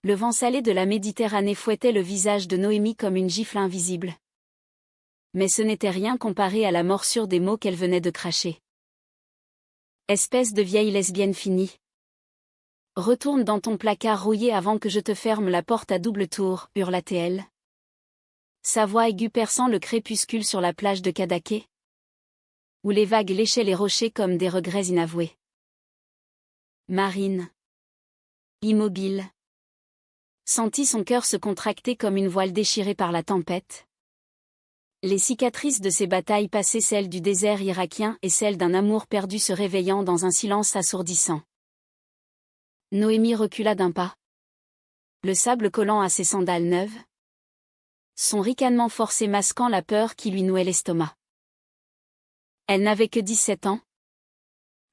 Le vent salé de la Méditerranée fouettait le visage de Noémie comme une gifle invisible. Mais ce n'était rien comparé à la morsure des mots qu'elle venait de cracher. Espèce de vieille lesbienne finie. Retourne dans ton placard rouillé avant que je te ferme la porte à double tour, hurla-t-elle. Sa voix aiguë perçant le crépuscule sur la plage de Cadaqués, où les vagues léchaient les rochers comme des regrets inavoués. Marine, immobile, sentit son cœur se contracter comme une voile déchirée par la tempête. Les cicatrices de ses batailles passées, celles du désert irakien et celles d'un amour perdu se réveillant dans un silence assourdissant. Noémie recula d'un pas. Le sable collant à ses sandales neuves. Son ricanement forcé masquant la peur qui lui nouait l'estomac. Elle n'avait que 17 ans.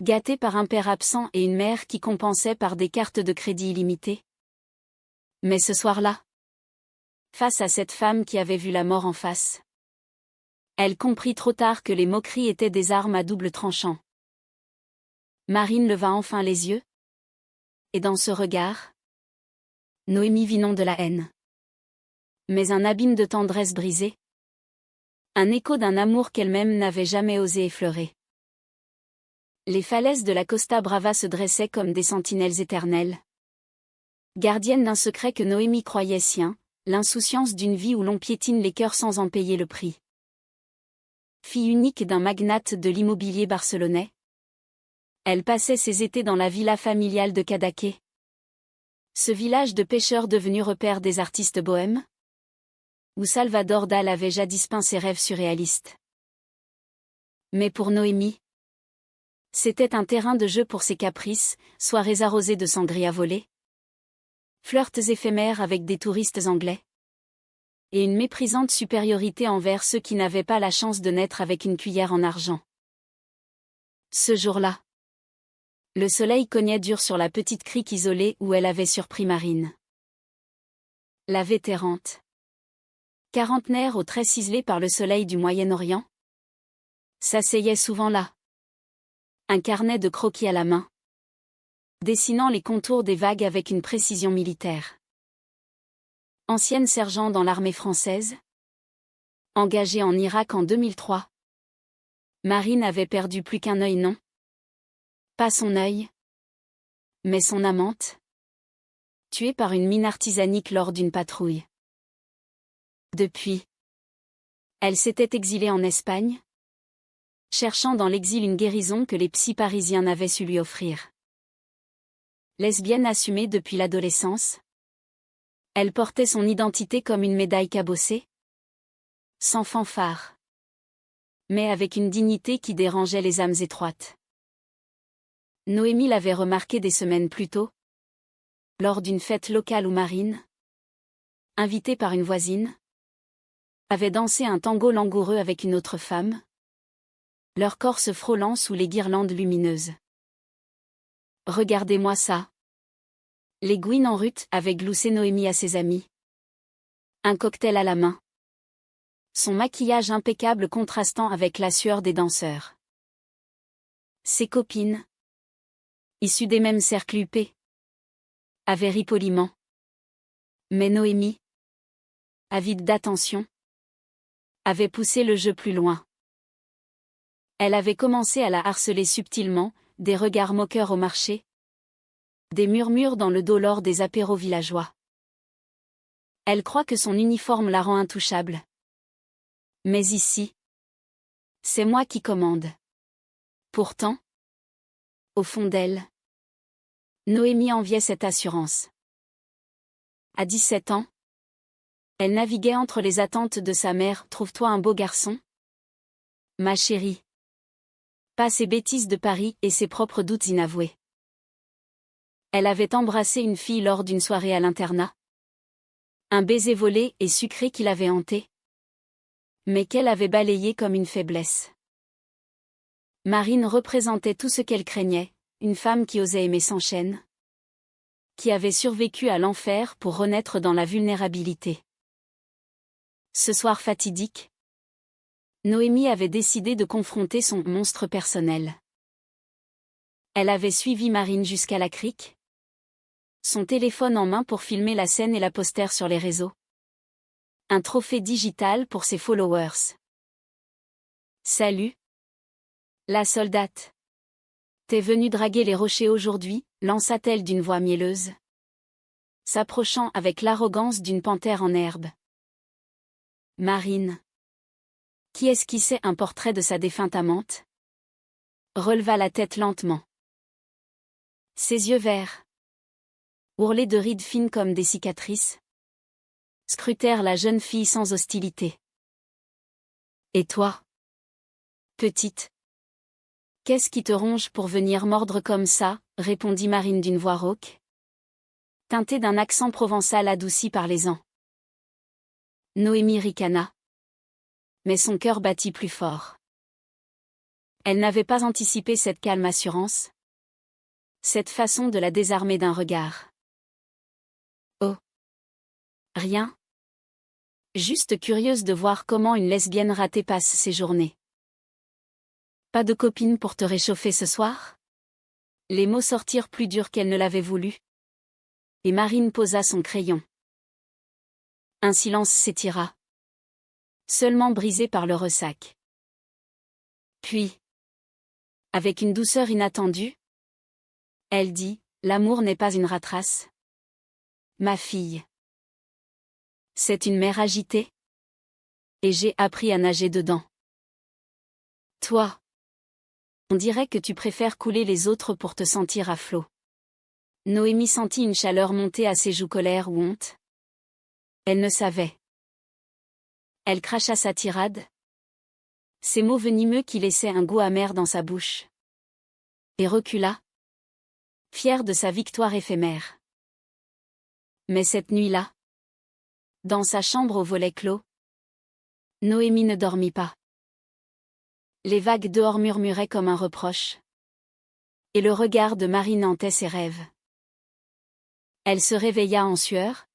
Gâtée par un père absent et une mère qui compensait par des cartes de crédit illimitées. Mais ce soir-là, face à cette femme qui avait vu la mort en face, elle comprit trop tard que les moqueries étaient des armes à double tranchant. Marine leva enfin les yeux. Et dans ce regard, Noémie vit non de la haine, mais un abîme de tendresse brisée. Un écho d'un amour qu'elle-même n'avait jamais osé effleurer. Les falaises de la Costa Brava se dressaient comme des sentinelles éternelles. Gardiennes d'un secret que Noémie croyait sien, l'insouciance d'une vie où l'on piétine les cœurs sans en payer le prix. Fille unique d'un magnate de l'immobilier barcelonais, elle passait ses étés dans la villa familiale de Cadaqués. Ce village de pêcheurs devenu repère des artistes bohèmes, où Salvador Dal avait jadis peint ses rêves surréalistes. Mais pour Noémie, c'était un terrain de jeu pour ses caprices, soirées arrosées de sangria volée, flirts éphémères avec des touristes anglais, et une méprisante supériorité envers ceux qui n'avaient pas la chance de naître avec une cuillère en argent. Ce jour-là, le soleil cognait dur sur la petite crique isolée où elle avait surpris Marine. La vétérante, quarantenaire aux traits ciselés par le soleil du Moyen-Orient, s'asseyait souvent là, un carnet de croquis à la main, dessinant les contours des vagues avec une précision militaire. Ancienne sergent dans l'armée française, engagée en Irak en 2003, Marine avait perdu plus qu'un œil, non. Pas son œil, mais son amante, tuée par une mine artisanique lors d'une patrouille. Depuis, elle s'était exilée en Espagne, cherchant dans l'exil une guérison que les psys parisiens n'avaient su lui offrir. Lesbienne assumée depuis l'adolescence, elle portait son identité comme une médaille cabossée, sans fanfare, mais avec une dignité qui dérangeait les âmes étroites. Noémie l'avait remarqué des semaines plus tôt, lors d'une fête locale où Marine, invitée par une voisine, avait dansé un tango langoureux avec une autre femme, leur corps se frôlant sous les guirlandes lumineuses. « Regardez-moi ça !» Les Gouines en rut avait gloussé Noémie à ses amis. Un cocktail à la main. Son maquillage impeccable contrastant avec la sueur des danseurs. Ses copines, issues des mêmes cercles huppés, avaient ri poliment. Mais Noémie, avide d'attention, avait poussé le jeu plus loin. Elle avait commencé à la harceler subtilement, des regards moqueurs au marché, des murmures dans le dos lors des apéros villageois. Elle croit que son uniforme la rend intouchable. Mais ici, c'est moi qui commande. Pourtant, au fond d'elle, Noémie enviait cette assurance. À 17 ans, elle naviguait entre les attentes de sa mère. « Trouve-toi un beau garçon, ma chérie. » Pas ces bêtises de Paris et ses propres doutes inavoués. Elle avait embrassé une fille lors d'une soirée à l'internat. Un baiser volé et sucré qui l'avait hantée, mais qu'elle avait balayé comme une faiblesse. Marine représentait tout ce qu'elle craignait, une femme qui osait aimer sans chaîne, qui avait survécu à l'enfer pour renaître dans la vulnérabilité. Ce soir fatidique, Noémie avait décidé de confronter son monstre personnel. Elle avait suivi Marine jusqu'à la crique, Son téléphone en main pour filmer la scène et la poster sur les réseaux. Un trophée digital pour ses followers. Salut. La soldate. T'es venue draguer les rochers aujourd'hui, lança-t-elle d'une voix mielleuse, s'approchant avec l'arrogance d'une panthère en herbe. Marine, qui esquissait un portrait de sa défunte amante, releva la tête lentement. Ses yeux verts, ourlés de rides fines comme des cicatrices, scrutèrent la jeune fille sans hostilité. Et toi, petite, qu'est-ce qui te ronge pour venir mordre comme ça, répondit Marine d'une voix rauque, teintée d'un accent provençal adouci par les ans. Noémie ricana. Mais son cœur battit plus fort. Elle n'avait pas anticipé cette calme assurance, cette façon de la désarmer d'un regard. Oh. Rien. Juste curieuse de voir comment une lesbienne ratée passe ses journées. Pas de copine pour te réchauffer ce soir? Les mots sortirent plus durs qu'elle ne l'avait voulu. Et Marine posa son crayon. Un silence s'étira, seulement brisé par le ressac. Puis, avec une douceur inattendue, elle dit, l'amour n'est pas une ratrace. Ma fille. C'est une mer agitée. Et j'ai appris à nager dedans. Toi. On dirait que tu préfères couler les autres pour te sentir à flot. Noémie sentit une chaleur monter à ses joues, colère ou honte. Elle ne savait. Elle cracha sa tirade. Ces mots venimeux qui laissaient un goût amer dans sa bouche. Et recula, fière de sa victoire éphémère. Mais cette nuit-là, dans sa chambre au volet clos, Noémie ne dormit pas. Les vagues dehors murmuraient comme un reproche. Et le regard de Marine hantait ses rêves. Elle se réveilla en sueur,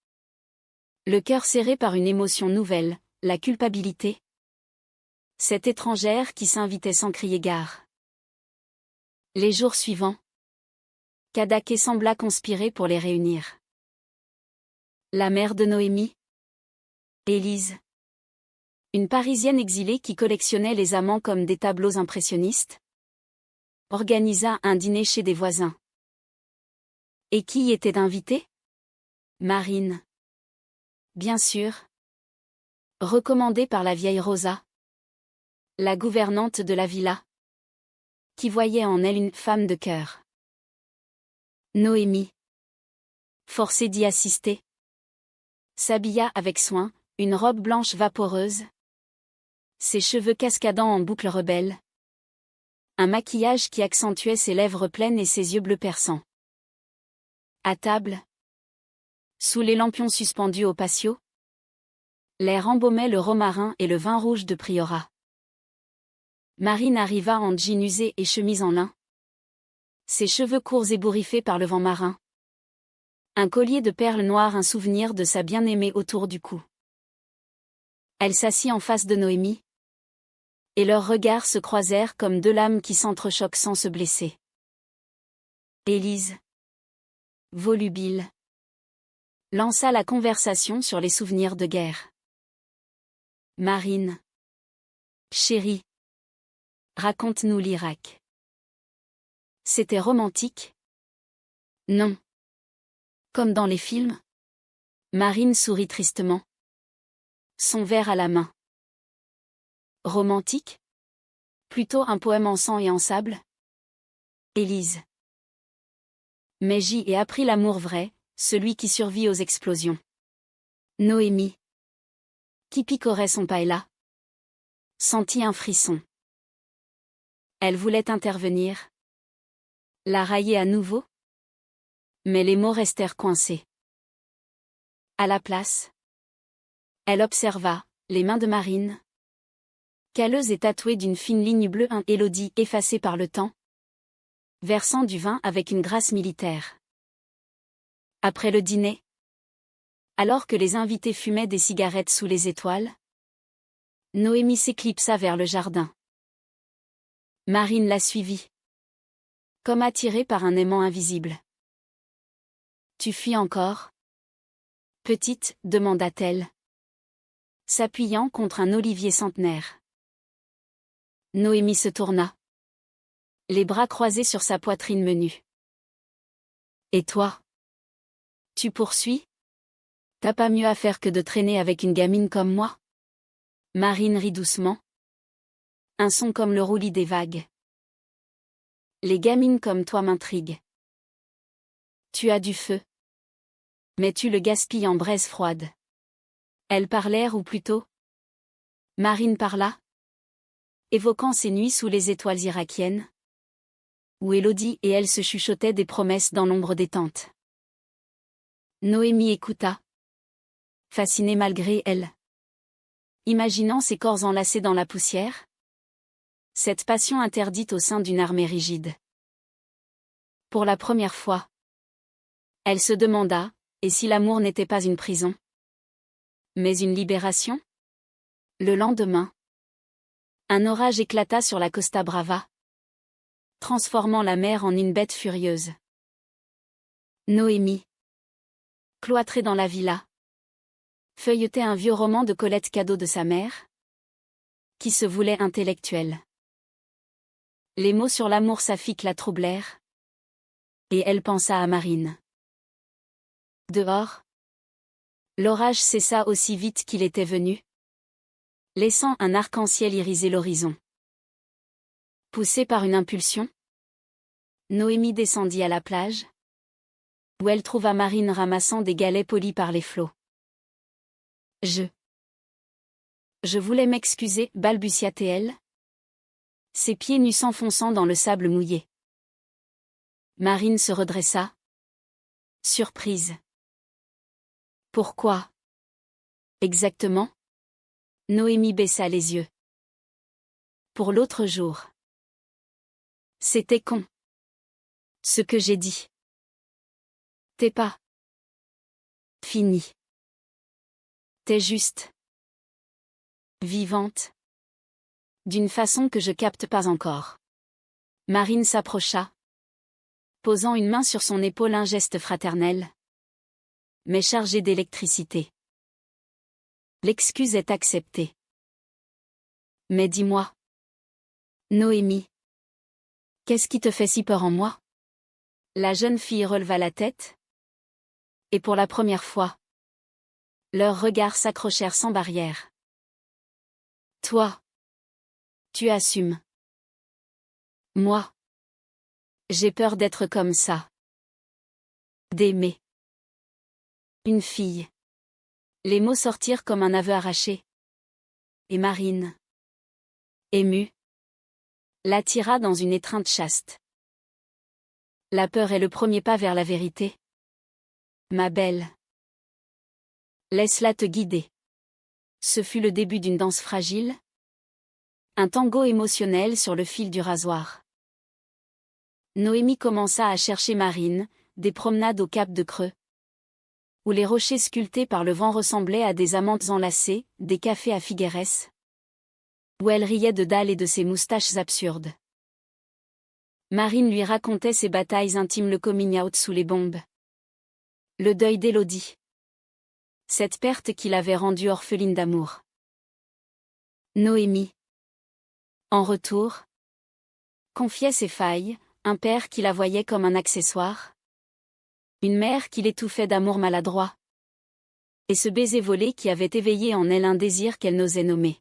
le cœur serré par une émotion nouvelle, la culpabilité. Cette étrangère qui s'invitait sans crier gare. Les jours suivants, Kadaké sembla conspirer pour les réunir. La mère de Noémie, Élise, une Parisienne exilée qui collectionnait les amants comme des tableaux impressionnistes, organisa un dîner chez des voisins. Et qui y était invité? Marine. Bien sûr. Recommandée par la vieille Rosa, la gouvernante de la villa, qui voyait en elle une femme de cœur. Noémie, forcée d'y assister, s'habilla avec soin, une robe blanche vaporeuse, ses cheveux cascadant en boucles rebelles, un maquillage qui accentuait ses lèvres pleines et ses yeux bleus perçants. À table, sous les lampions suspendus au patio, l'air embaumait le romarin et le vin rouge de Priorat. Marine arriva en jean usé et chemise en lin, ses cheveux courts ébouriffés par le vent marin. Un collier de perles noires, un souvenir de sa bien-aimée autour du cou. Elle s'assit en face de Noémie, et leurs regards se croisèrent comme deux lames qui s'entrechoquent sans se blesser. Élise, volubile, lança la conversation sur les souvenirs de guerre. Marine, chérie, raconte-nous l'Irak. C'était romantique? Non. Comme dans les films? Marine sourit tristement, son verre à la main. Romantique? Plutôt un poème en sang et en sable? Élise. Mais j'y ai appris l'amour vrai, celui qui survit aux explosions. Noémie, qui picorait son paella, sentit un frisson. Elle voulait intervenir, la railler à nouveau, mais les mots restèrent coincés. À la place, elle observa les mains de Marine, calleuses et tatouées d'une fine ligne bleue, un Élodie effacée par le temps, versant du vin avec une grâce militaire. Après le dîner, alors que les invités fumaient des cigarettes sous les étoiles, Noémie s'éclipsa vers le jardin. Marine la suivit, comme attirée par un aimant invisible. Tu fuis encore? Petite, demanda-t-elle, s'appuyant contre un olivier centenaire. Noémie se tourna, les bras croisés sur sa poitrine menue. Et toi? Tu poursuis? T'as pas mieux à faire que de traîner avec une gamine comme moi? Marine rit doucement. Un son comme le roulis des vagues. Les gamines comme toi m'intriguent. Tu as du feu. Mais tu le gaspilles en braise froide. Elles parlèrent ou plutôt? Marine parla, évoquant ses nuits sous les étoiles irakiennes, où Élodie et elle se chuchotaient des promesses dans l'ombre des tentes. Noémie écouta, fascinée malgré elle. Imaginant ses corps enlacés dans la poussière. Cette passion interdite au sein d'une armée rigide. Pour la première fois, elle se demanda, et si l'amour n'était pas une prison? Mais une libération? Le lendemain, un orage éclata sur la Costa Brava, transformant la mer en une bête furieuse. Noémie, cloîtrée dans la villa, feuilletait un vieux roman de Colette cadeau de sa mère, qui se voulait intellectuel. Les mots sur l'amour saphique la troublèrent, et elle pensa à Marine. Dehors, l'orage cessa aussi vite qu'il était venu, laissant un arc-en-ciel iriser l'horizon. Poussée par une impulsion, Noémie descendit à la plage, où elle trouva Marine ramassant des galets polis par les flots. Je voulais m'excuser, balbutia-t-elle, ses pieds nus s'enfonçant dans le sable mouillé. Marine se redressa, surprise. Pourquoi? Exactement? Noémie baissa les yeux. Pour l'autre jour. C'était con. Ce que j'ai dit. T'es pas fini. T'es juste vivante. D'une façon que je capte pas encore. Marine s'approcha, posant une main sur son épaule, un geste fraternel, mais chargé d'électricité. L'excuse est acceptée. Mais dis-moi, Noémie, qu'est-ce qui te fait si peur en moi? La jeune fille releva la tête, et pour la première fois, leurs regards s'accrochèrent sans barrière. Toi, tu assumes. Moi, j'ai peur d'être comme ça. D'aimer une fille. Les mots sortirent comme un aveu arraché. Et Marine, émue, l'attira dans une étreinte chaste. La peur est le premier pas vers la vérité. Ma belle. Laisse-la te guider. Ce fut le début d'une danse fragile. Un tango émotionnel sur le fil du rasoir. Noémie commença à chercher Marine, des promenades au cap de Creux, où les rochers sculptés par le vent ressemblaient à des amantes enlacées, des cafés à Figueres, où elle riait de Dalle et de ses moustaches absurdes. Marine lui racontait ses batailles intimes, le coming out sous les bombes. Le deuil d'Élodie. Cette perte qui l'avait rendue orpheline d'amour. Noémie, en retour, confiait ses failles, un père qui la voyait comme un accessoire, une mère qui l'étouffait d'amour maladroit, et ce baiser volé qui avait éveillé en elle un désir qu'elle n'osait nommer.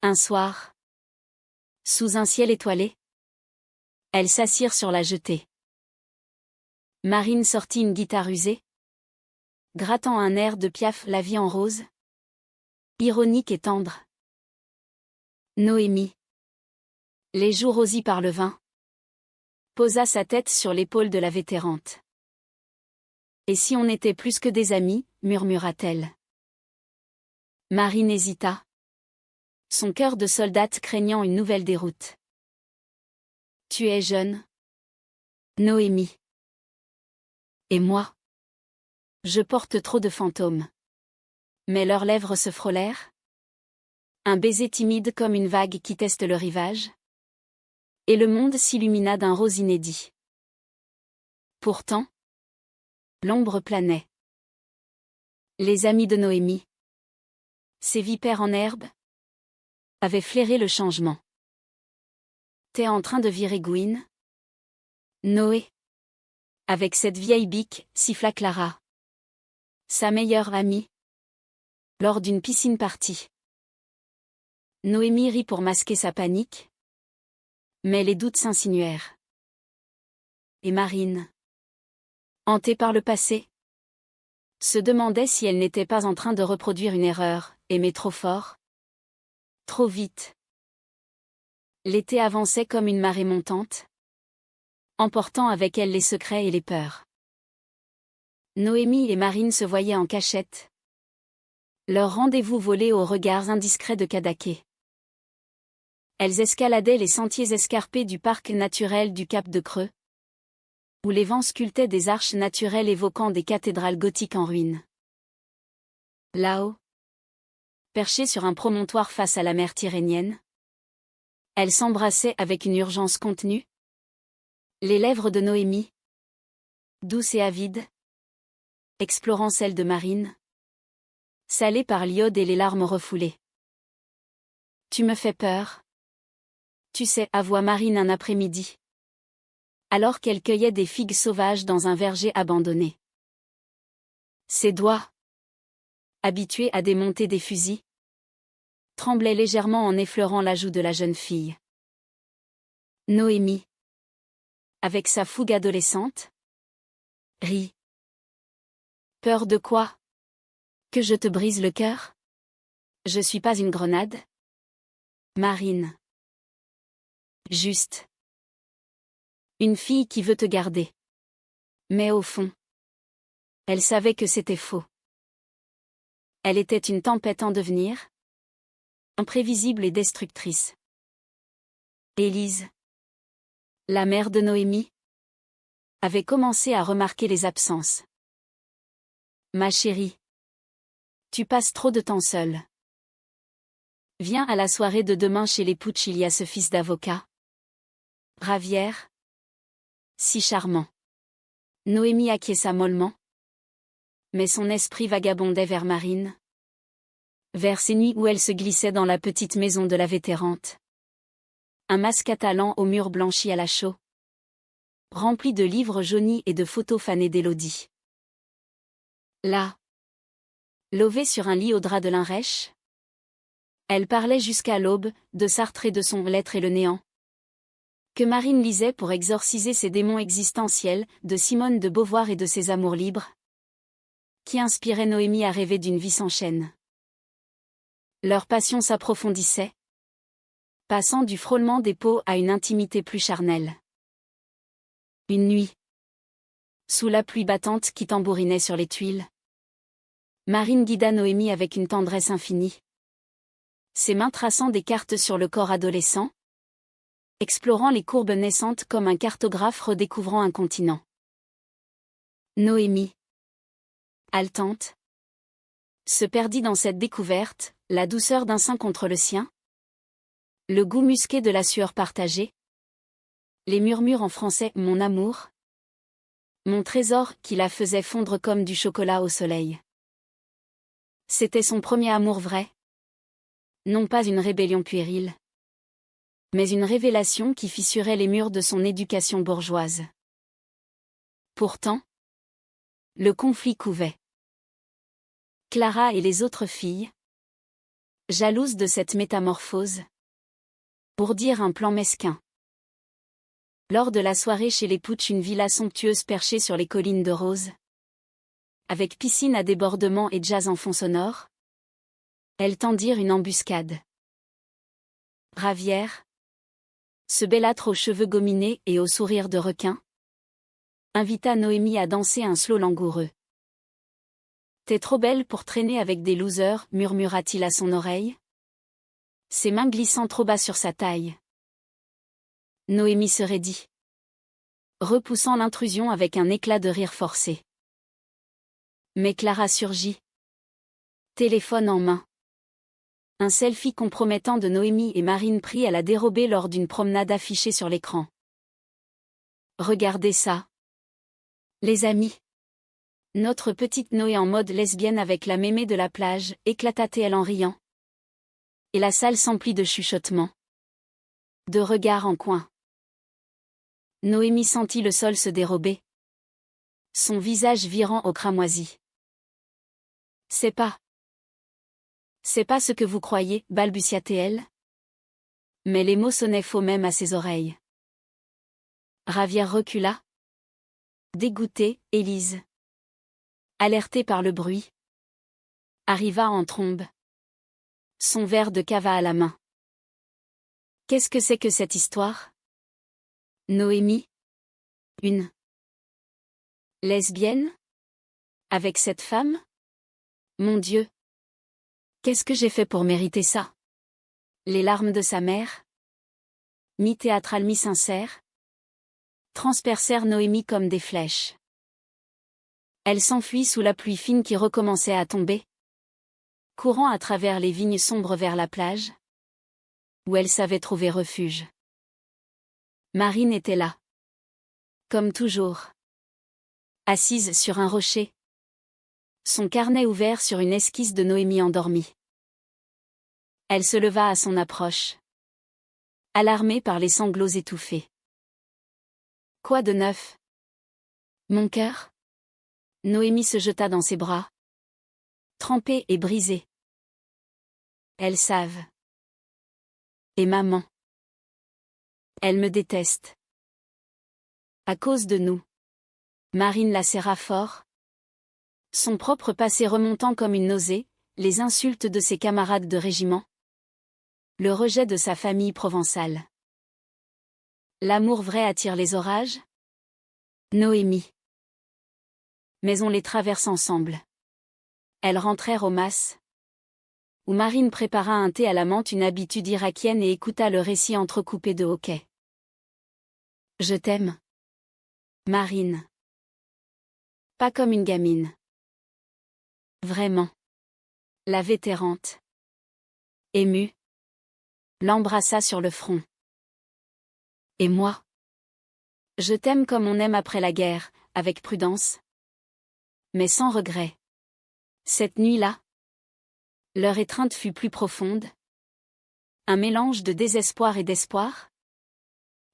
Un soir, sous un ciel étoilé, elles s'assirent sur la jetée. Marine sortit une guitare usée, grattant un air de Piaf, La vie en rose, ironique et tendre. Noémie, les joues rosies par le vin, posa sa tête sur l'épaule de la vétérante. Et si on était plus que des amis, murmura-t-elle. Marine hésita, son cœur de soldate craignant une nouvelle déroute. Tu es jeune, Noémie. Et moi? Je porte trop de fantômes. Mais leurs lèvres se frôlèrent. Un baiser timide comme une vague qui teste le rivage. Et le monde s'illumina d'un rose inédit. Pourtant, L'ombre planait. Les amis de Noémie, ces vipères en herbe, avaient flairé le changement. T'es en train de virer Gwyn? Noé. Avec cette vieille bique, siffla Clara. Sa meilleure amie. Lors d'une piscine party. Noémie rit pour masquer sa panique. Mais les doutes s'insinuèrent. Et Marine, hantée par le passé, se demandait si elle n'était pas en train de reproduire une erreur, aimer trop fort, trop vite. L'été avançait comme une marée montante, emportant avec elle les secrets et les peurs. Noémie et Marine se voyaient en cachette. Leur rendez-vous volé aux regards indiscrets de Cadaqués. Elles escaladaient les sentiers escarpés du parc naturel du Cap de Creux, où les vents sculptaient des arches naturelles évoquant des cathédrales gothiques en ruine. Là-haut, perchées sur un promontoire face à la mer Tyrrhénienne, elles s'embrassaient avec une urgence contenue. Les lèvres de Noémie, douces et avides, explorant celles de Marine, salées par l'iode et les larmes refoulées. Tu me fais peur. Tu sais, avoua Marine un après-midi, alors qu'elle cueillait des figues sauvages dans un verger abandonné. Ses doigts, habitués à démonter des fusils, tremblaient légèrement en effleurant la joue de la jeune fille. Noémie, avec sa fougue adolescente, rit. Peur de quoi? Que je te brise le cœur? Je suis pas une grenade. Marine. Juste. Une fille qui veut te garder. Mais au fond, elle savait que c'était faux. Elle était une tempête en devenir, imprévisible et destructrice. Élise, la mère de Noémie, avait commencé à remarquer les absences. Ma chérie, tu passes trop de temps seule. Viens à la soirée de demain chez les Pucci, il y a ce fils d'avocat. Ravière. Si charmant. Noémie acquiesça mollement. Mais son esprit vagabondait vers Marine. Vers ces nuits où elle se glissait dans la petite maison de la vétérante. Un masque catalan aux murs blanchis à la chaux. Rempli de livres jaunis et de photos fanées d'Élodie. Là. Lovée sur un lit au drap de lin rêche. Elle parlait jusqu'à l'aube, de Sartre et de son L'être et le néant. Que Marine lisait pour exorciser ses démons existentiels, de Simone de Beauvoir et de ses amours libres. Qui inspiraient Noémie à rêver d'une vie sans chaîne. Leur passion s'approfondissait. Passant du frôlement des peaux à une intimité plus charnelle. Une nuit. Sous la pluie battante qui tambourinait sur les tuiles. Marine guida Noémie avec une tendresse infinie. Ses mains traçant des cartes sur le corps adolescent. Explorant les courbes naissantes comme un cartographe redécouvrant un continent. Noémie, haletante, se perdit dans cette découverte, la douceur d'un sein contre le sien, le goût musqué de la sueur partagée, les murmures en français « mon amour », mon trésor qui la faisait fondre comme du chocolat au soleil. C'était son premier amour vrai. Non pas une rébellion puérile. Mais une révélation qui fissurait les murs de son éducation bourgeoise. Pourtant, le conflit couvait. Clara et les autres filles, jalouses de cette métamorphose, pour dire un plan mesquin. Lors de la soirée chez les Pucci, une villa somptueuse perchée sur les collines de Rose, avec piscine à débordement et jazz en fond sonore, elles tendirent une embuscade. Ravière, ce bellâtre aux cheveux gominés et au sourire de requin, invita Noémie à danser un slow langoureux. T'es trop belle pour traîner avec des losers, murmura-t-il à son oreille. Ses mains glissant trop bas sur sa taille. Noémie se raidit, repoussant l'intrusion avec un éclat de rire forcé. Mais Clara surgit. Téléphone en main. Un selfie compromettant de Noémie et Marine pris à la dérobée lors d'une promenade affichée sur l'écran. Regardez ça. Les amis. Notre petite Noé en mode lesbienne avec la mémé de la plage, éclata-t-elle en riant. Et la salle s'emplit de chuchotements. De regards en coin. Noémie sentit le sol se dérober. Son visage virant au cramoisi. C'est pas ce que vous croyez, balbutia-t-elle. Mais les mots sonnaient faux même à ses oreilles. Ravière recula. Dégoûtée, Élise, alertée par le bruit, arriva en trombe. Son verre de cava à la main. Qu'est-ce que c'est que cette histoire? Noémie? Une lesbienne? Avec cette femme? Mon Dieu! Qu'est-ce que j'ai fait pour mériter ça? Les larmes de sa mère? Mi-théâtrales, mi-sincères? Transpercèrent Noémie comme des flèches. Elle s'enfuit sous la pluie fine qui recommençait à tomber, courant à travers les vignes sombres vers la plage, où elle savait trouver refuge. Marine était là. Comme toujours. Assise sur un rocher. Son carnet ouvert sur une esquisse de Noémie endormie. Elle se leva à son approche. Alarmée par les sanglots étouffés. Quoi de neuf? Mon cœur? Noémie se jeta dans ses bras. Trempée et brisée. Elles savent. Et maman? Elle me déteste. À cause de nous. Marine la serra fort. Son propre passé remontant comme une nausée, les insultes de ses camarades de régiment. Le rejet de sa famille provençale. L'amour vrai attire les orages? Noémie. Mais on les traverse ensemble. Elles rentrèrent au mas, où Marine prépara un thé à la menthe, une habitude irakienne, et écouta le récit entrecoupé de hoquets. Je t'aime. Marine. Pas comme une gamine. Vraiment. La vétérante. Émue. L'embrassa sur le front. Et moi? Je t'aime comme on aime après la guerre, avec prudence. Mais sans regret. Cette nuit-là, leur étreinte fut plus profonde. Un mélange de désespoir et d'espoir.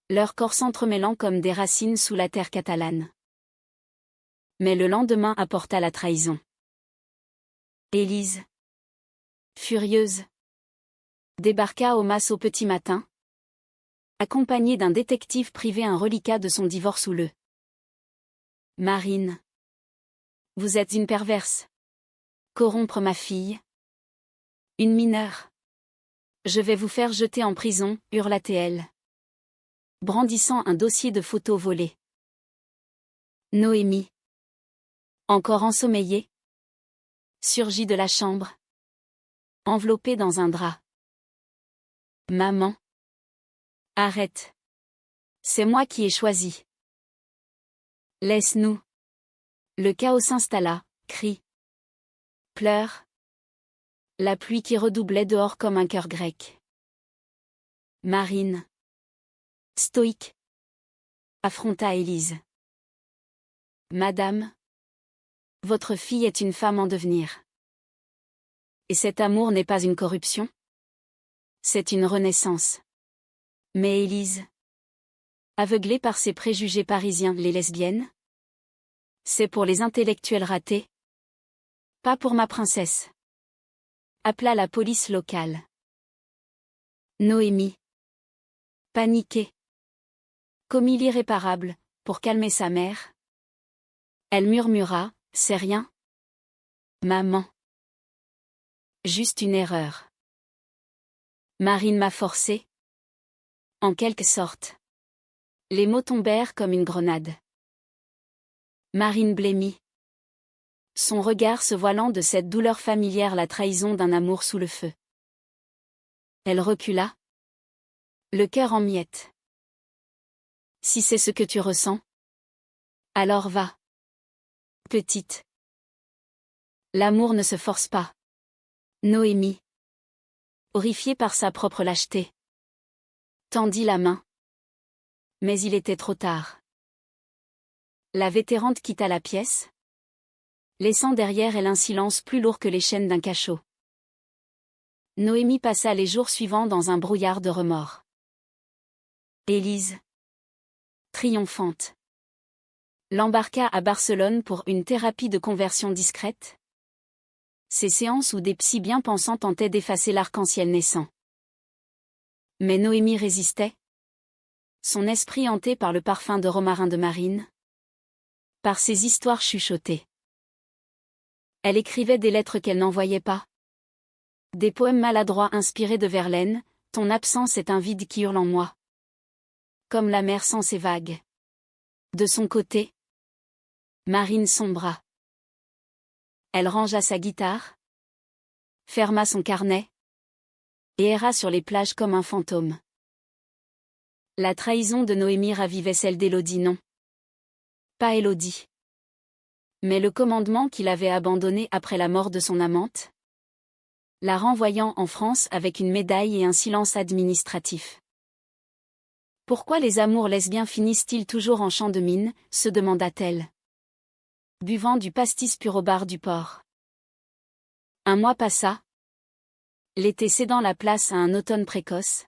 Leurs corps s'entremêlant comme des racines sous la terre catalane. Mais le lendemain apporta la trahison. Élise, furieuse, débarqua au mas au petit matin, accompagnée d'un détective privé, un reliquat de son divorce houleux. Marine. Vous êtes une perverse. Corrompre ma fille. Une mineure. Je vais vous faire jeter en prison, hurla-t-elle, brandissant un dossier de photos volées. Noémie. Encore ensommeillée, surgit de la chambre, enveloppée dans un drap. Maman. Arrête. C'est moi qui ai choisi. Laisse-nous. Le chaos s'installa, cris. Pleurs. La pluie qui redoublait dehors comme un chœur grec. Marine. Stoïque. Affronta Élise. Madame. Votre fille est une femme en devenir. Et cet amour n'est pas une corruption? C'est une renaissance. Mais Élise. Aveuglée par ses préjugés parisiens, les lesbiennes? C'est pour les intellectuels ratés. Pas pour ma princesse. Appela la police locale. Noémie. Paniquée. Commis l'irréparable, pour calmer sa mère. Elle murmura, c'est rien. Maman. Juste une erreur. Marine m'a forcé. En quelque sorte. Les mots tombèrent comme une grenade. Marine blêmit. Son regard se voilant de cette douleur familière, la trahison d'un amour sous le feu. Elle recula. Le cœur en miettes. Si c'est ce que tu ressens, alors va. Petite. L'amour ne se force pas. Noémie. Horrifiée par sa propre lâcheté. Tendit la main. Mais il était trop tard. La vétérante quitta la pièce. laissant derrière elle un silence plus lourd que les chaînes d'un cachot. Noémie passa les jours suivants dans un brouillard de remords. Élise, triomphante, l'embarqua à Barcelone pour une thérapie de conversion discrète. Ces séances où des psys bien pensants tentaient d'effacer l'arc-en-ciel naissant. Mais Noémie résistait. Son esprit hanté par le parfum de romarin de Marine. Par ses histoires chuchotées. Elle écrivait des lettres qu'elle n'envoyait pas. Des poèmes maladroits inspirés de Verlaine, ton absence est un vide qui hurle en moi. Comme la mer sans ses vagues. De son côté, Marine sombra. Elle rangea sa guitare, ferma son carnet, et erra sur les plages comme un fantôme. La trahison de Noémie ravivait celle d'Élodie, non. Pas Élodie. Mais le commandement qu'il avait abandonné après la mort de son amante, la renvoyant en France avec une médaille et un silence administratif. Pourquoi les amours lesbiens finissent-ils toujours en champ de mine, se demanda-t-elle. Buvant du pastis pur au bar du port. Un mois passa. L'été cédant la place à un automne précoce.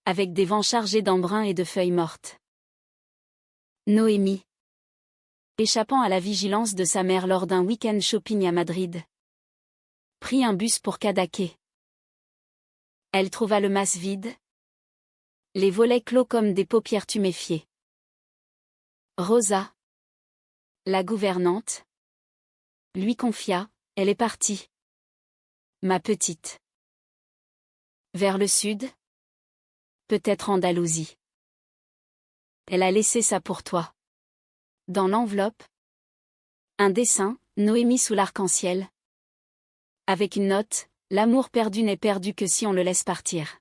Avec des vents chargés d'embrun et de feuilles mortes. Noémie. Échappant à la vigilance de sa mère lors d'un week-end shopping à Madrid. Prit un bus pour Cadaqués. Elle trouva le mas vide. Les volets clos comme des paupières tuméfiées. Rosa, la gouvernante, lui confia, elle est partie. Ma petite. Vers le sud. Peut-être Andalousie. Elle a laissé ça pour toi. Dans l'enveloppe. Un dessin, Noémie sous l'arc-en-ciel. Avec une note, l'amour perdu n'est perdu que si on le laisse partir.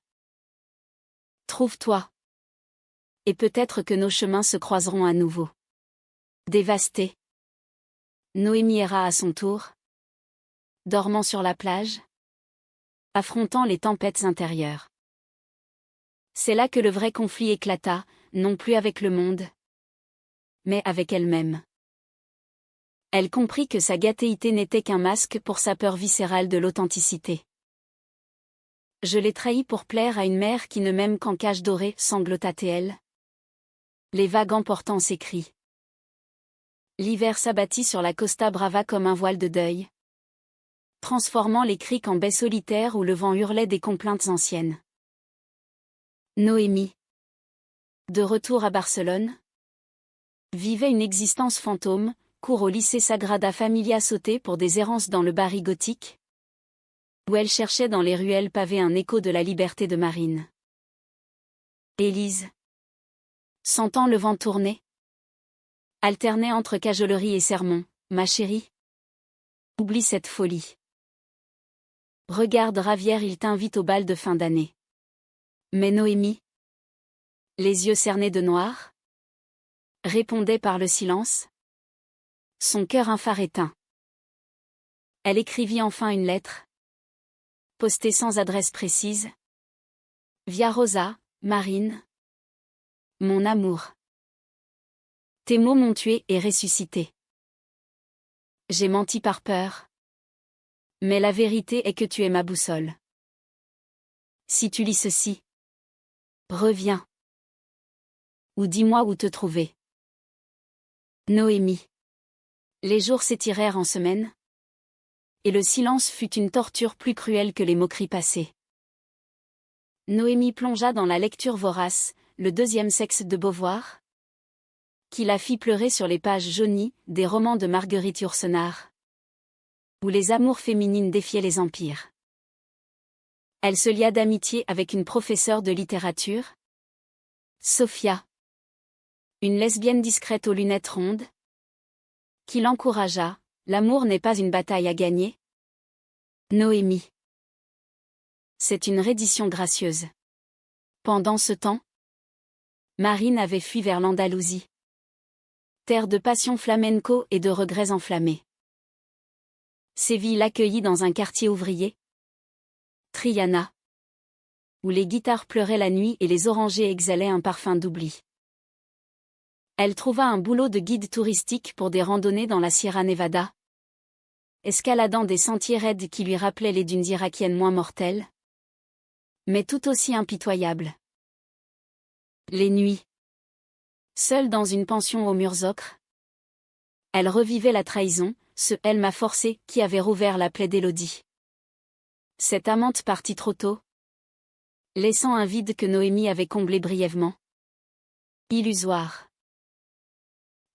Trouve-toi. Et peut-être que nos chemins se croiseront à nouveau. Dévastée. Noémie erra à son tour. Dormant sur la plage. Affrontant les tempêtes intérieures. C'est là que le vrai conflit éclata, non plus avec le monde, mais avec elle-même. Elle comprit que sa gatéité n'était qu'un masque pour sa peur viscérale de l'authenticité. Je l'ai trahi pour plaire à une mère qui ne m'aime qu'en cage dorée, sanglota-t-elle. Les vagues emportant ses cris. L'hiver s'abattit sur la Costa Brava comme un voile de deuil, transformant les criques en baies solitaires où le vent hurlait des complaintes anciennes. Noémie. De retour à Barcelone. Vivait une existence fantôme, court au lycée Sagrada Familia sauté pour des errances dans le Bari gothique, où elle cherchait dans les ruelles pavées un écho de la liberté de Marine. Élise. Sentant le vent tourner. Alternait entre cajolerie et sermon, ma chérie. Oublie cette folie. Regarde Ravière, il t'invite au bal de fin d'année. Mais Noémie. Les yeux cernés de noir. Répondait par le silence. Son cœur un phare éteint. Elle écrivit enfin une lettre. Postée sans adresse précise. Via Rosa, Marine. Mon amour. Tes mots m'ont tué et ressuscité. J'ai menti par peur. Mais la vérité est que tu es ma boussole. Si tu lis ceci. Reviens. Ou dis-moi où te trouver. Noémie. Les jours s'étirèrent en semaines. Et le silence fut une torture plus cruelle que les moqueries passées. Noémie plongea dans la lecture vorace, le deuxième sexe de Beauvoir, qui la fit pleurer sur les pages jaunies des romans de Marguerite Yourcenar, où les amours féminines défiaient les empires. Elle se lia d'amitié avec une professeure de littérature, Sophia, une lesbienne discrète aux lunettes rondes, qui l'encouragea. L'amour n'est pas une bataille à gagner. Noémie. C'est une reddition gracieuse. Pendant ce temps, Marine avait fui vers l'Andalousie. Terre de passion flamenco et de regrets enflammés. Séville l'accueillit dans un quartier ouvrier. Triana. Où les guitares pleuraient la nuit et les orangers exhalaient un parfum d'oubli. Elle trouva un boulot de guide touristique pour des randonnées dans la Sierra Nevada, escaladant des sentiers raides qui lui rappelaient les dunes irakiennes moins mortelles, mais tout aussi impitoyables. Les nuits. Seule dans une pension aux murs ocres, elle revivait la trahison, ce « elle m'a forcé » qui avait rouvert la plaie d'Élodie. Cette amante partit trop tôt, laissant un vide que Noémie avait comblé brièvement. Illusoire.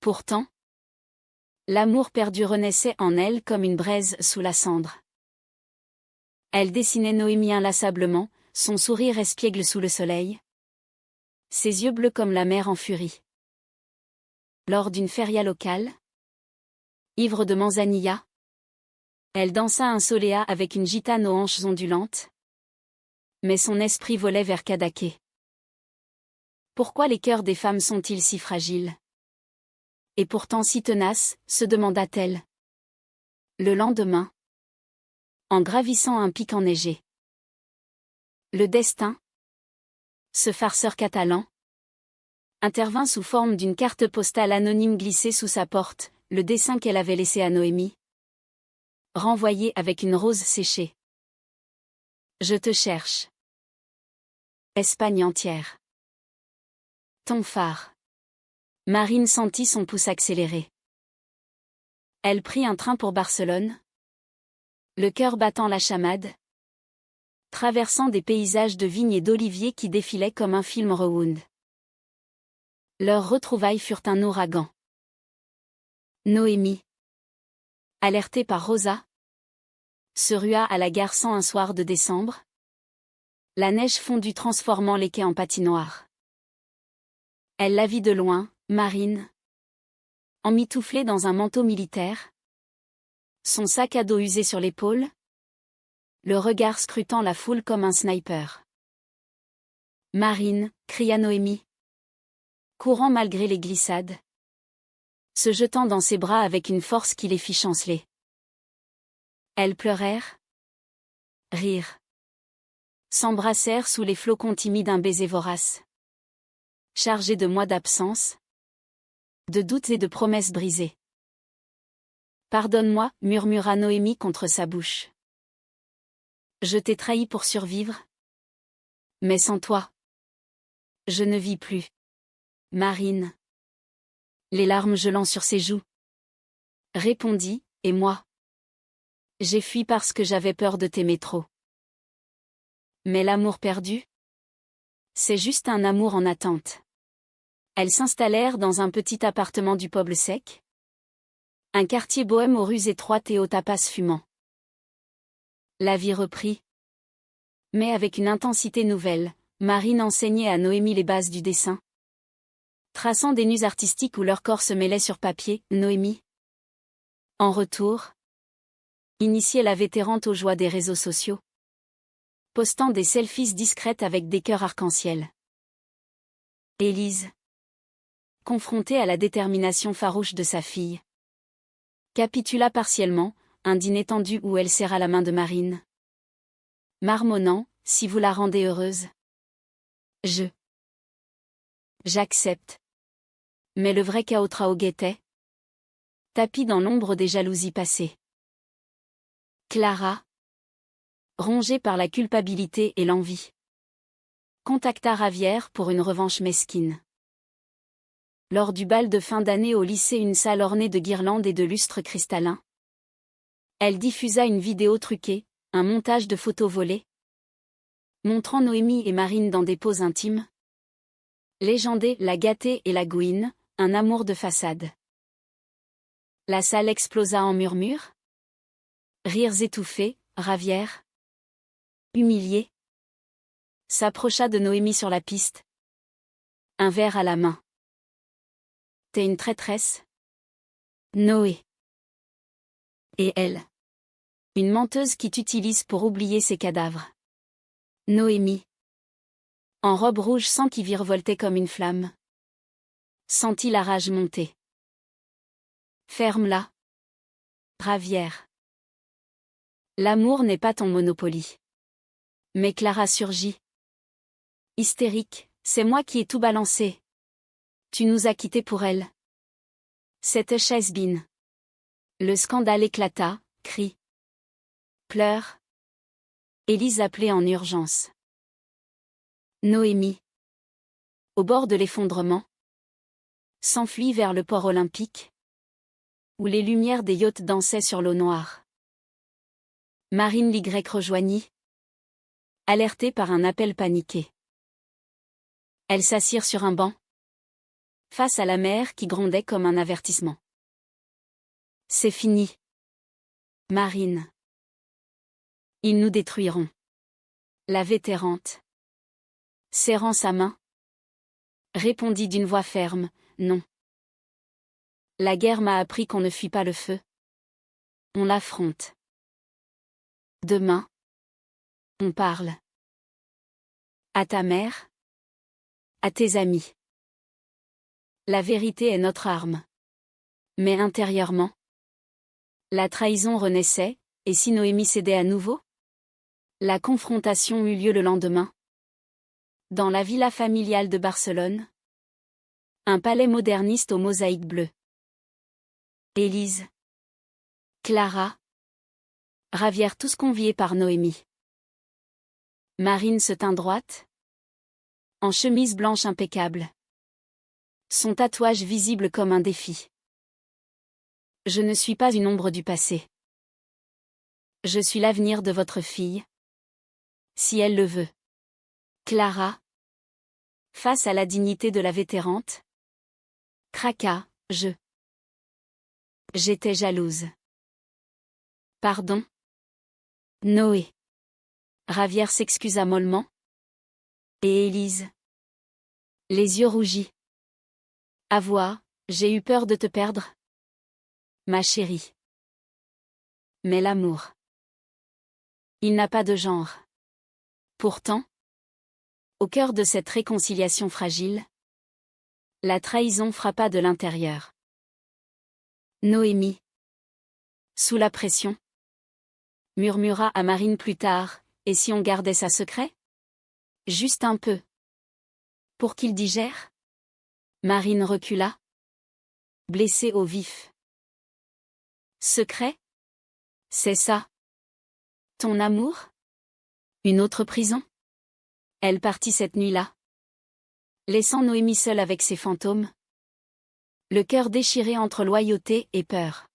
Pourtant, l'amour perdu renaissait en elle comme une braise sous la cendre. Elle dessinait Noémie inlassablement, son sourire espiègle sous le soleil, ses yeux bleus comme la mer en furie. Lors d'une feria locale, ivre de manzanilla, elle dansa un soléa avec une gitane aux hanches ondulantes, mais son esprit volait vers Cadaqués. Pourquoi les cœurs des femmes sont-ils si fragiles? Et pourtant si tenaces, se demanda-t-elle. Le lendemain, en gravissant un pic enneigé, le destin, ce farceur catalan, intervint sous forme d'une carte postale anonyme glissée sous sa porte, le dessin qu'elle avait laissé à Noémie, renvoyé avec une rose séchée. Je te cherche. Espagne entière. Ton phare. Marine sentit son pouce accélérer. Elle prit un train pour Barcelone, le cœur battant la chamade, traversant des paysages de vignes et d'oliviers qui défilaient comme un film Hollywood. Leurs retrouvailles furent un ouragan. Noémie, alertée par Rosa, se rua à la gare sans un soir de décembre, la neige fondue transformant les quais en patinoire. Elle la vit de loin, Marine, emmitouflée dans un manteau militaire, son sac à dos usé sur l'épaule, le regard scrutant la foule comme un sniper. Marine, cria Noémie, courant malgré les glissades, se jetant dans ses bras avec une force qui les fit chanceler. Elles pleurèrent, rirent, s'embrassèrent sous les flocons timides d'un baiser vorace, chargé de mois d'absence, de doutes et de promesses brisées. Pardonne-moi, murmura Noémie contre sa bouche. Je t'ai trahi pour survivre. Mais sans toi, je ne vis plus. Marine, les larmes gelant sur ses joues, répondit, et moi? J'ai fui parce que j'avais peur de t'aimer trop. Mais l'amour perdu? C'est juste un amour en attente. Elles s'installèrent dans un petit appartement du Poble Sec, un quartier bohème aux rues étroites et aux tapas fumants. La vie reprit. Mais avec une intensité nouvelle, Marine enseignait à Noémie les bases du dessin. Traçant des nus artistiques où leur corps se mêlait sur papier, Noémie, en retour, initiait la vétérante aux joies des réseaux sociaux, postant des selfies discrètes avec des cœurs arc-en-ciel. Élise, confrontée à la détermination farouche de sa fille, capitula partiellement, un dîner tendu où elle serra la main de Marine, marmonnant, si vous la rendez heureuse. J'accepte. Mais le vrai Cao guettait, tapi dans l'ombre des jalousies passées. Clara, rongée par la culpabilité et l'envie, contacta Ravière pour une revanche mesquine. Lors du bal de fin d'année au lycée, une salle ornée de guirlandes et de lustres cristallins, elle diffusa une vidéo truquée, un montage de photos volées, montrant Noémie et Marine dans des poses intimes, légendées la gâtée et la gouine, un amour de façade. La salle explosa en murmures. Rires étouffés, Ravière, humiliée, s'approcha de Noémie sur la piste, un verre à la main. T'es une traîtresse? Noé. Et elle? Une menteuse qui t'utilise pour oublier ses cadavres. Noémie. En robe rouge sang qui virevoltait comme une flamme. Sentit la rage monter. Ferme-la. Ravière. L'amour n'est pas ton Monopoly. Mais Clara surgit. Hystérique, c'est moi qui ai tout balancé. Tu nous as quittés pour elle. Cette chaise-bine. Le scandale éclata, Cris. Pleurs. Élise appelée en urgence. Noémie. Au bord de l'effondrement. S'enfuit vers le port olympique. Où les lumières des yachts dansaient sur l'eau noire. Marine l'Y rejoignit. Alertée par un appel paniqué. Elles s'assirent sur un banc. Face à la mer qui grondait comme un avertissement. C'est fini. Marine. Ils nous détruiront. La vétérante. Serrant sa main. Répondit d'une voix ferme, non. La guerre m'a appris qu'on ne fuit pas le feu. On l'affronte. Demain. On parle. À ta mère. À tes amis. La vérité est notre arme. Mais intérieurement. La trahison renaissait, et si Noémie cédait à nouveau? La confrontation eut lieu le lendemain. Dans la villa familiale de Barcelone. Un palais moderniste aux mosaïques bleues. Élise. Clara. Ravièrent tous conviés par Noémie. Marine se tint droite. En chemise blanche impeccable. Son tatouage visible comme un défi. Je ne suis pas une ombre du passé. Je suis l'avenir de votre fille. Si elle le veut. Clara. Face à la dignité de la vétérante. Craqua, J'étais jalouse. Pardon. Noé. Ravière s'excusa mollement. Et Élise. Les yeux rougis. Avoua, j'ai eu peur de te perdre. Ma chérie. Mais l'amour. Il n'a pas de genre. Pourtant. Au cœur de cette réconciliation fragile. La trahison frappa de l'intérieur. Noémie. Sous la pression. Murmura à Marine plus tard, et si on gardait ça secret? Juste un peu. Pour qu'il digère? Marine recula. Blessée au vif. Secret? C'est ça. Ton amour? Une autre prison? Elle partit cette nuit-là. Laissant Noémie seule avec ses fantômes. Le cœur déchiré entre loyauté et peur.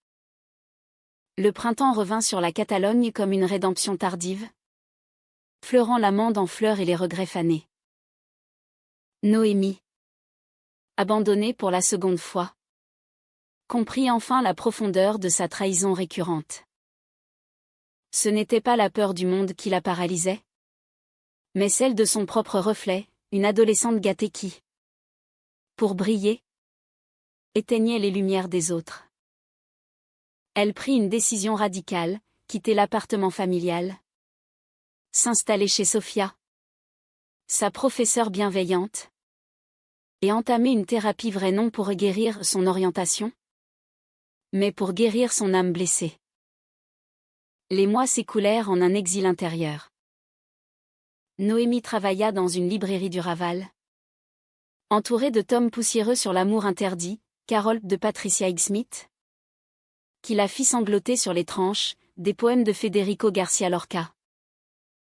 Le printemps revint sur la Catalogne comme une rédemption tardive. Fleurant l'amande en fleurs et les regrets fanés. Noémie. Abandonnée pour la seconde fois. Comprit enfin la profondeur de sa trahison récurrente. Ce n'était pas la peur du monde qui la paralysait. Mais celle de son propre reflet, une adolescente gâtée qui, pour briller, éteignait les lumières des autres. Elle prit une décision radicale, quitter l'appartement familial. S'installer chez Sophia, sa professeure bienveillante. Et entamer une thérapie vraie non pour guérir son orientation, mais pour guérir son âme blessée. Les mois s'écoulèrent en un exil intérieur. Noémie travailla dans une librairie du Raval. Entourée de tomes poussiéreux sur l'amour interdit, Carole de Patricia Highsmith, qui la fit sangloter sur les tranches, des poèmes de Federico Garcia Lorca.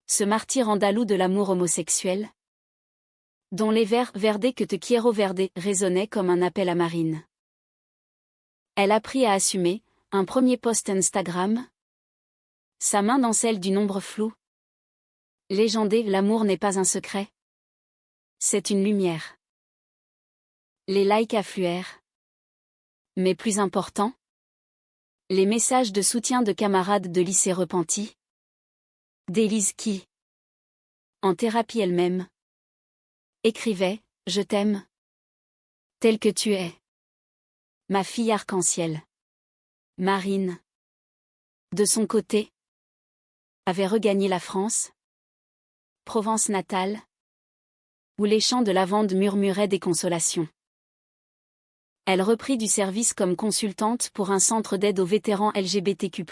Ce martyr andalou de l'amour homosexuel, dont les vers Verde que te quiero verde résonnaient comme un appel à Marine. Elle apprit à assumer, un premier post Instagram. Sa main dans celle d'une ombre floue. Légendé, l'amour n'est pas un secret. C'est une lumière. Les likes affluèrent. Mais plus important, les messages de soutien de camarades de lycée repentis. D'Élise qui, en thérapie elle-même, écrivait « Je t'aime, telle que tu es. Ma fille arc-en-ciel. » Marine, de son côté, avait regagné la France, Provence natale, où les champs de lavande murmuraient des consolations. Elle reprit du service comme consultante pour un centre d'aide aux vétérans LGBTQ+.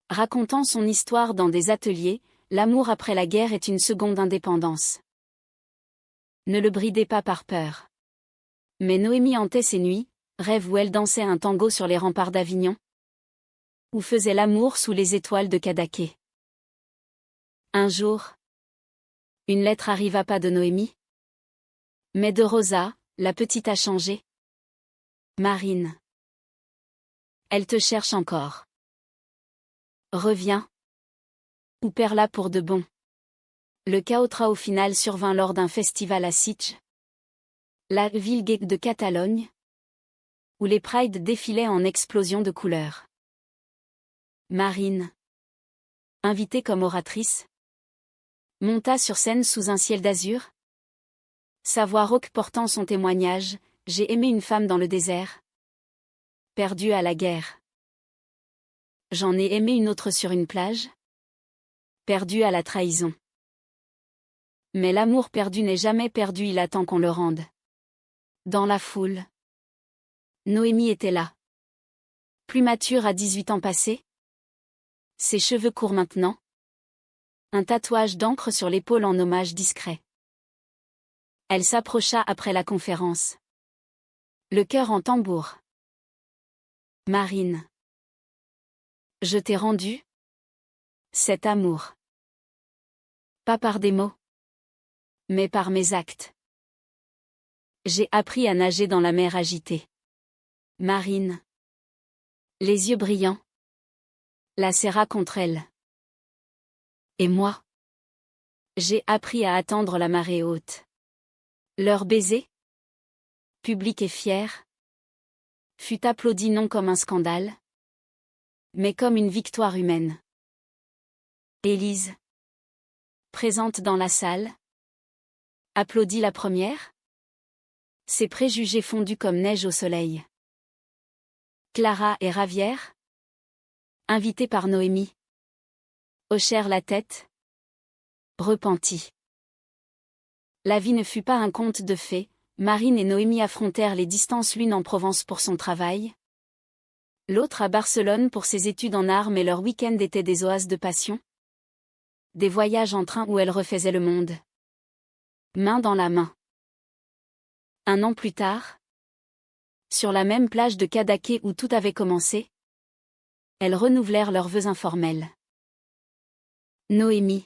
Racontant son histoire dans des ateliers, l'amour après la guerre est une seconde indépendance. Ne le bridez pas par peur. Mais Noémie hantait ses nuits, rêve où elle dansait un tango sur les remparts d'Avignon. Ou faisait l'amour sous les étoiles de Kadaké. Un jour, une lettre arriva pas de Noémie, mais de Rosa, la petite a changé. Marine. Elle te cherche encore. Reviens. Ou perds-la pour de bon. Le chaos au final survint lors d'un festival à Sitges, la ville gay de Catalogne, où les prides défilaient en explosion de couleurs. Marine, invitée comme oratrice, monta sur scène sous un ciel d'azur. Sa voix rauque portant son témoignage, « J'ai aimé une femme dans le désert, perdue à la guerre. J'en ai aimé une autre sur une plage, perdue à la trahison. Mais l'amour perdu n'est jamais perdu, il attend qu'on le rende. » Dans la foule, Noémie était là. Plus mature à 18 ans passés. Ses cheveux courts maintenant. Un tatouage d'encre sur l'épaule en hommage discret. Elle s'approcha après la conférence. Le cœur en tambour. Marine. Je t'ai rendu cet amour. Pas par des mots, mais par mes actes. J'ai appris à nager dans la mer agitée. Marine. Les yeux brillants. La serra contre elle. Et moi? J'ai appris à attendre la marée haute. Leur baiser, public et fier, fut applaudi non comme un scandale, mais comme une victoire humaine. Élise, présente dans la salle, applaudit la première. Ses préjugés fondus comme neige au soleil. Clara et Ravière, invitées par Noémie, hochèrent la tête, repenties. La vie ne fut pas un conte de fées. Marine et Noémie affrontèrent les distances, l'une en Provence pour son travail, l'autre à Barcelone pour ses études en art, mais leur week-end était des oases de passion. Des voyages en train où elles refaisaient le monde. Main dans la main. Un an plus tard, sur la même plage de Cadaqués où tout avait commencé, elles renouvelèrent leurs vœux informels. Noémie,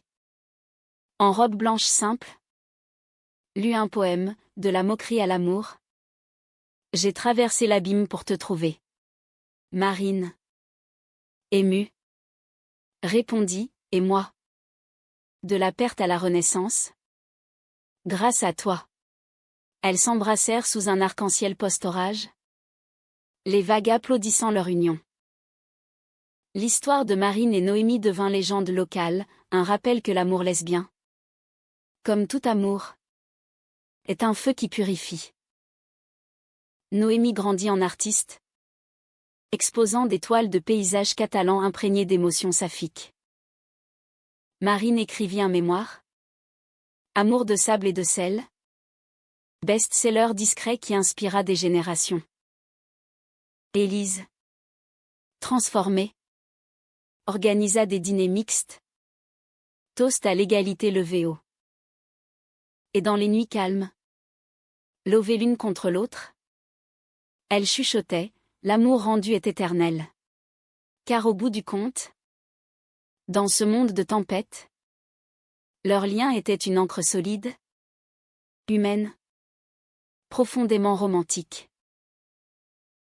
en robe blanche simple, lut un poème, de la moquerie à l'amour. J'ai traversé l'abîme pour te trouver. Marine, émue, répondit, et moi? De la perte à la renaissance. Grâce à toi. Elles s'embrassèrent sous un arc-en-ciel post-orage. Les vagues applaudissant leur union. L'histoire de Marine et Noémie devint légende locale, un rappel que l'amour lesbien, comme tout amour, est un feu qui purifie. Noémie grandit en artiste, exposant des toiles de paysages catalans imprégnés d'émotions saphiques. Marine écrivit un mémoire, Amour de sable et de sel, best-seller discret qui inspira des générations. Élise, transformée, organisa des dîners mixtes, toast à l'égalité levé haut. Et dans les nuits calmes, levées l'une contre l'autre, elles chuchotaient, l'amour rendu est éternel. Car au bout du compte, dans ce monde de tempête, leur lien était une encre solide, humaine, profondément romantique.